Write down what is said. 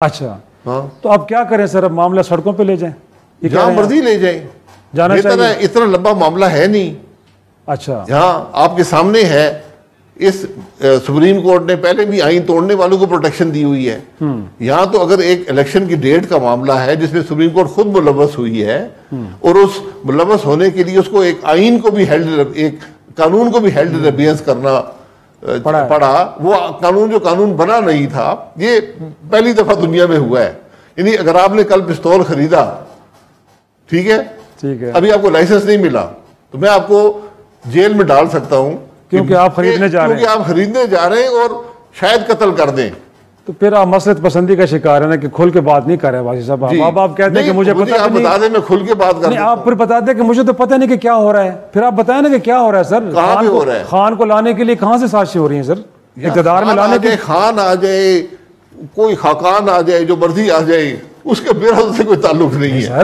اچھا ہاں، تو اب کیا کریں سر؟ اب معاملہ سڑکوں پہ لے جائیں؟ جہاں مرضی لے جائیں، جانا چاہیے؟ اتنا لمبا معاملہ ہے نہیں. اچھا، جہاں آپ کے سامنے ہے، اس سپریم کورٹ نے پہلے بھی آئین توڑنے والوں کو پروٹیکشن دی ہوئی ہے. یہاں تو اگر ایک الیکشن کی ڈیٹ کا معاملہ ہے جس میں سپریم کورٹ خود ملوث ہوئی ہے اور اس ملوث ہونے کے لیے اس کو ایک آئین کو بھی ایک قانون کو بھی ہیلڈ ابیئنس کرنا پڑا. وہ قانون بنا نہیں تھا. یہ پہلی دفعہ دنیا میں ہوا ہے. یعنی اگر آپ نے کل پستول خریدا، ٹھیک ہے، ابھی آپ کو لائسنس نہیں ملا، تو میں آپ کو جیل میں ڈال سکتا ہوں کیونکہ آپ خریدنے جا رہے ہیں اور شاید قتل کر دیں. تو پھر آپ مسلط پسندی کا شکار ہے نا کہ کھل کے بات نہیں کر رہے واسی صاحب. اب آپ کہتے ہیں کہ مجھے پتہ آپ بتا دیں، میں کھل کے بات کر نہیں. آپ پھر بتا دیں کہ مجھے تو پتہ نہیں کہ کیا ہو رہا ہے. پھر آپ بتائیں نا کہ کیا ہو رہا ہے سر. کہاں پہ ہو رہا ہے؟ خان کو لانے کے لیے کہاں سے سازشیں ہو رہی ہیں سر؟ اقتدار میں لانے کے خان آ جائے، کوئی خاقان آ جائے، جو مرضی آ جائے، اس کے میرا سے کوئی تعلق نہیں ہے.